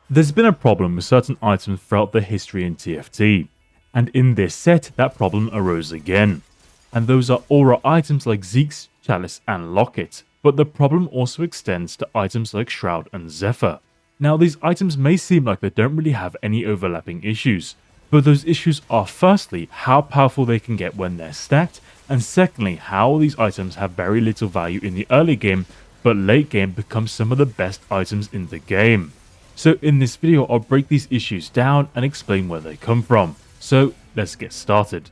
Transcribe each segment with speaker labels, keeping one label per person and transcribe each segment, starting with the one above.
Speaker 1: There's been a problem with certain items throughout the history in TFT, and in this set that problem arose again. And those are aura items like Zeke's, Chalice and Locket, but the problem also extends to items like Shroud and Zephyr. Now these items may seem like they don't really have any overlapping issues, but those issues are firstly how powerful they can get when they're stacked, and secondly how these items have very little value in the early game, but late game become some of the best items in the game. So in this video I'll break these issues down and explain where they come from. So let's get started.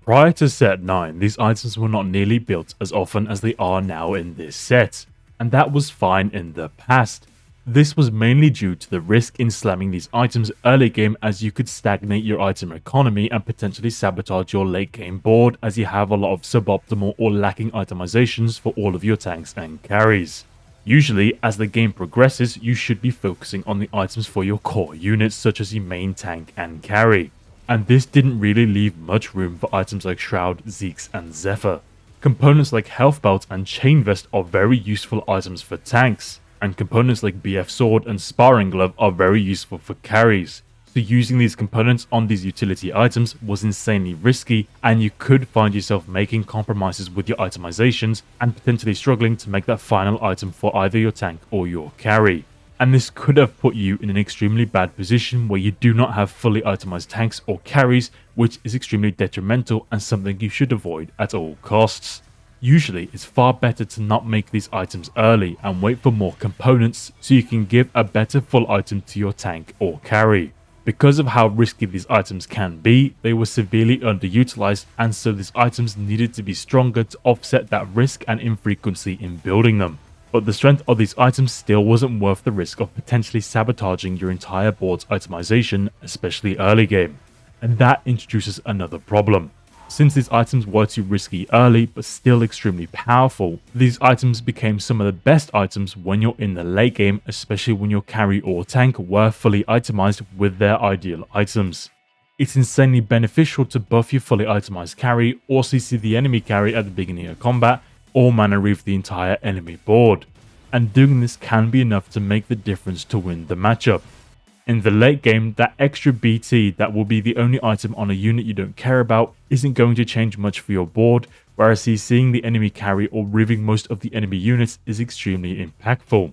Speaker 1: Prior to set 9, these items were not nearly built as often as they are now in this set, and that was fine in the past. This was mainly due to the risk in slamming these items early game, as you could stagnate your item economy and potentially sabotage your late game board, as you have a lot of suboptimal or lacking itemizations for all of your tanks and carries. Usually, as the game progresses, you should be focusing on the items for your core units such as your main tank and carry. And this didn't really leave much room for items like Shroud, Zeke's and Zephyr. Components like Health Belt and Chain Vest are very useful items for tanks, and components like BF Sword and Sparring Glove are very useful for carries. So using these components on these utility items was insanely risky, and you could find yourself making compromises with your itemizations and potentially struggling to make that final item for either your tank or your carry. And this could have put you in an extremely bad position where you do not have fully itemized tanks or carries, which is extremely detrimental and something you should avoid at all costs. Usually, it's far better to not make these items early and wait for more components so you can give a better full item to your tank or carry. Because of how risky these items can be, they were severely underutilized, and so these items needed to be stronger to offset that risk and infrequency in building them. But the strength of these items still wasn't worth the risk of potentially sabotaging your entire board's itemization, especially early game. And that introduces another problem. Since these items were too risky early but still extremely powerful, these items became some of the best items when you're in the late game, especially when your carry or tank were fully itemized with their ideal items. It's insanely beneficial to buff your fully itemized carry or CC the enemy carry at the beginning of combat, or mana reef the entire enemy board, and doing this can be enough to make the difference to win the matchup. In the late game, that extra BT that will be the only item on a unit you don't care about isn't going to change much for your board, whereas seeing the enemy carry or reaving most of the enemy units is extremely impactful.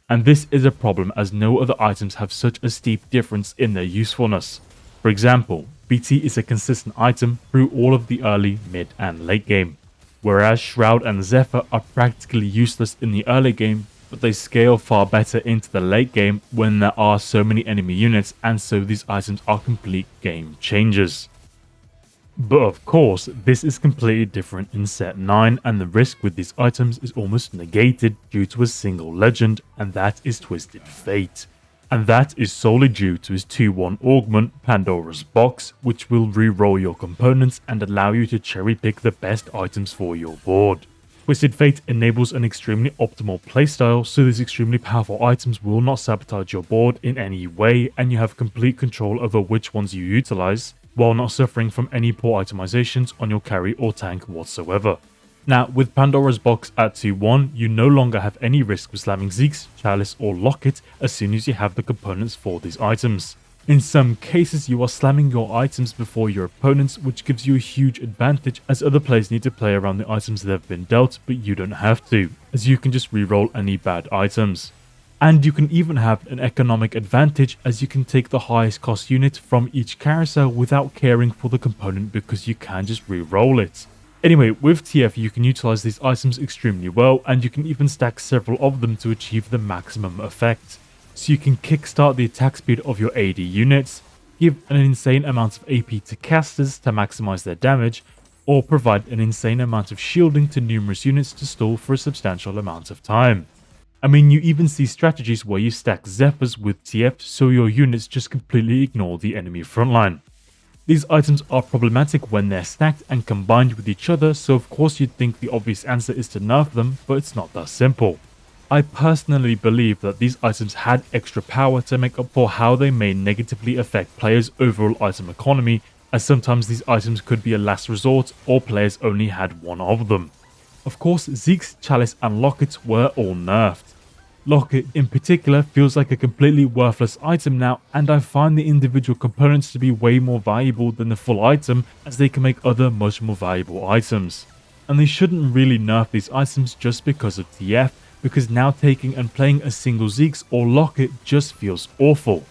Speaker 1: And this is a problem as no other items have such a steep difference in their usefulness. For example, BT is a consistent item through all of the early, mid and late game, whereas Shroud and Zephyr are practically useless in the early game, but they scale far better into the late game when there are so many enemy units, and so these items are complete game changers. But of course, this is completely different in set 9, and the risk with these items is almost negated due to a single legend, and that is Twisted Fate. And that is solely due to his 2-1 augment, Pandora's Box, which will re-roll your components and allow you to cherry pick the best items for your board. Twisted Fate enables an extremely optimal playstyle, so these extremely powerful items will not sabotage your board in any way, and you have complete control over which ones you utilize, while not suffering from any poor itemizations on your carry or tank whatsoever. Now, with Pandora's Box at 2-1, you no longer have any risk with slamming Zeke's, Chalice or Locket as soon as you have the components for these items. In some cases, you are slamming your items before your opponents, which gives you a huge advantage as other players need to play around the items that have been dealt, but you don't have to, as you can just reroll any bad items. And you can even have an economic advantage, as you can take the highest cost unit from each carousel without caring for the component because you can just reroll it. Anyway, with TF you can utilize these items extremely well, and you can even stack several of them to achieve the maximum effect. So you can kickstart the attack speed of your AD units, give an insane amount of AP to casters to maximize their damage, or provide an insane amount of shielding to numerous units to stall for a substantial amount of time. I mean, you even see strategies where you stack Zephyrs with TF so your units just completely ignore the enemy frontline. These items are problematic when they're stacked and combined with each other, so of course you'd think the obvious answer is to nerf them, but it's not that simple. I personally believe that these items had extra power to make up for how they may negatively affect players' overall item economy, as sometimes these items could be a last resort or players only had one of them. Of course, Zeke's, Chalice and Locket were all nerfed. Locket in particular feels like a completely worthless item now, and I find the individual components to be way more valuable than the full item, as they can make other much more valuable items. And they shouldn't really nerf these items just because of TF, because now taking and playing a single Zeke's or Locket just feels awful.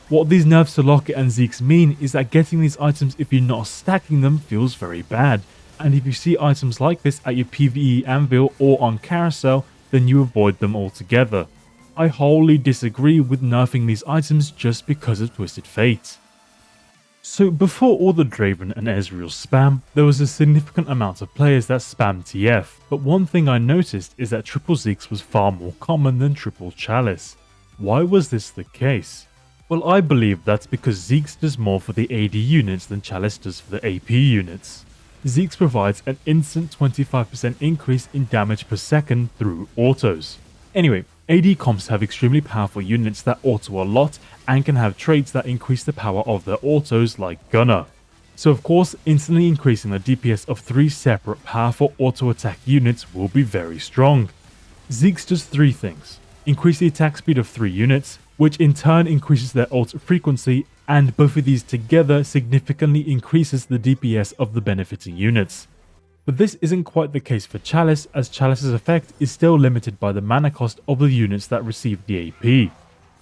Speaker 1: What these nerfs to Locket and Zeke's mean is that getting these items if you're not stacking them feels very bad, and if you see items like this at your PvE anvil or on carousel, then you avoid them altogether. I wholly disagree with nerfing these items just because of Twisted Fate. So before all the Draven and Ezreal spam, there was a significant amount of players that spammed TF, but one thing I noticed is that triple Zeke's was far more common than triple Chalice. Why was this the case? Well, I believe that's because Zeke's does more for the AD units than Chalice does for the AP units. Zeke's provides an instant 25% increase in damage per second through autos. Anyway, AD comps have extremely powerful units that auto a lot and can have traits that increase the power of their autos like Gunner. So of course, instantly increasing the DPS of 3 separate powerful auto attack units will be very strong. Zeke's does 3 things: increase the attack speed of 3 units, which in turn increases their ult frequency, and both of these together significantly increases the DPS of the benefiting units. But this isn't quite the case for Chalice, as Chalice's effect is still limited by the mana cost of the units that receive the AP.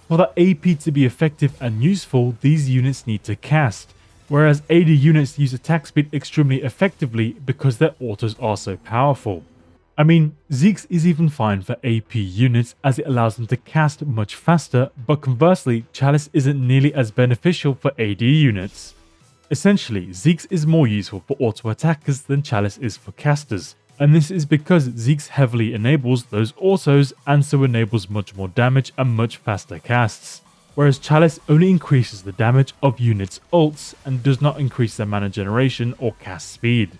Speaker 1: For the AP to be effective and useful, these units need to cast, whereas AD units use attack speed extremely effectively because their autos are so powerful. I mean, Zeke's is even fine for AP units as it allows them to cast much faster, but conversely, Chalice isn't nearly as beneficial for AD units. Essentially, Zeke's is more useful for auto attackers than Chalice is for casters, and this is because Zeke's heavily enables those autos and so enables much more damage and much faster casts, whereas Chalice only increases the damage of units' ults and does not increase their mana generation or cast speed.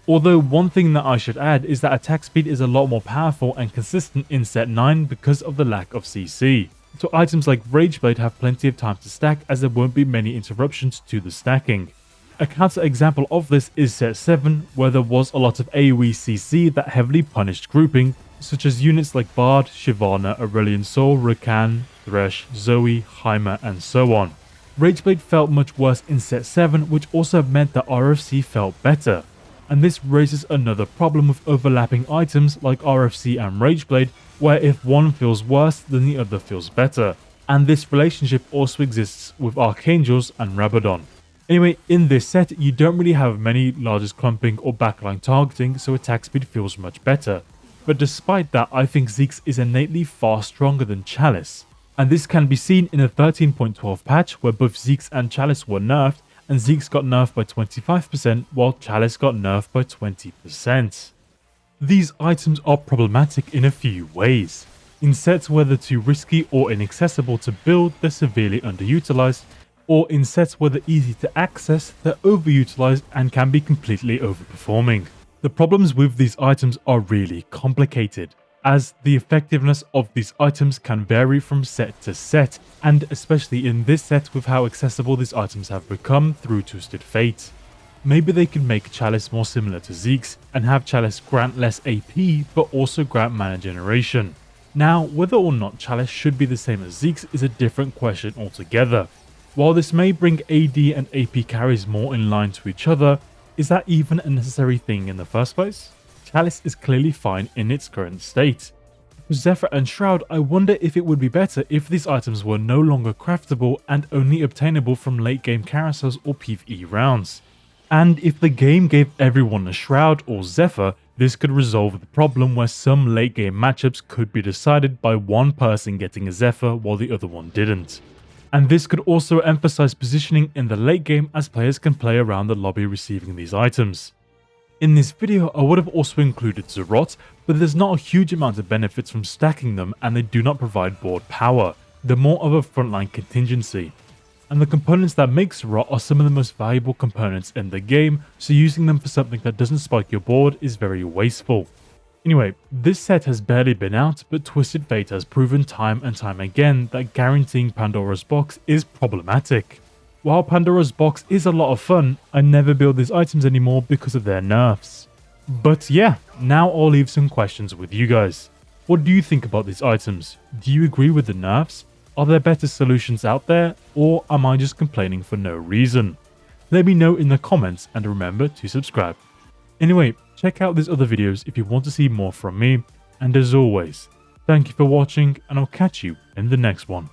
Speaker 1: Although one thing that I should add is that attack speed is a lot more powerful and consistent in set 9 because of the lack of CC. So items like Rageblade have plenty of time to stack as there won't be many interruptions to the stacking. A counter example of this is set 7, where there was a lot of AoE CC that heavily punished grouping, such as units like Bard, Shyvana, Aurelion Sol, Rakan, Thresh, Zoe, Heimer, and so on. Rageblade felt much worse in set 7, which also meant that RFC felt better. And this raises another problem with overlapping items like RFC and Rageblade, where if one feels worse, then the other feels better. And this relationship also exists with Archangels and Rabadon. Anyway, in this set, you don't really have many largest clumping or backline targeting, so attack speed feels much better. But despite that, I think Zeke's is innately far stronger than Chalice. And this can be seen in a 13.12 patch where both Zeke's and Chalice were nerfed, and Zeke's got nerfed by 25% while Chalice got nerfed by 20%. These items are problematic in a few ways. In sets where they're too risky or inaccessible to build, they're severely underutilized, or in sets where they're easy to access, they're overutilized and can be completely overperforming. The problems with these items are really complicated, as the effectiveness of these items can vary from set to set, and especially in this set with how accessible these items have become through Twisted Fate. Maybe they could make Chalice more similar to Zeke's, and have Chalice grant less AP but also grant mana generation. Now, whether or not Chalice should be the same as Zeke's is a different question altogether. While this may bring AD and AP carries more in line to each other, is that even a necessary thing in the first place? Chalice is clearly fine in its current state. For Zephyr and Shroud, I wonder if it would be better if these items were no longer craftable and only obtainable from late game carousels or PvE rounds. And if the game gave everyone a Shroud or Zephyr, this could resolve the problem where some late game matchups could be decided by one person getting a Zephyr while the other one didn't. And this could also emphasize positioning in the late game as players can play around the lobby receiving these items. In this video, I would have also included Zerot, but there's not a huge amount of benefits from stacking them and they do not provide board power. They're more of a frontline contingency. And the components that make Zerot are some of the most valuable components in the game, so using them for something that doesn't spike your board is very wasteful. Anyway, this set has barely been out, but Twisted Fate has proven time and time again that guaranteeing Pandora's Box is problematic. While Pandora's Box is a lot of fun, I never build these items anymore because of their nerfs. But yeah, now I'll leave some questions with you guys. What do you think about these items? Do you agree with the nerfs? Are there better solutions out there, or am I just complaining for no reason? Let me know in the comments and remember to subscribe. Anyway, check out these other videos if you want to see more from me, and as always, thank you for watching and I'll catch you in the next one.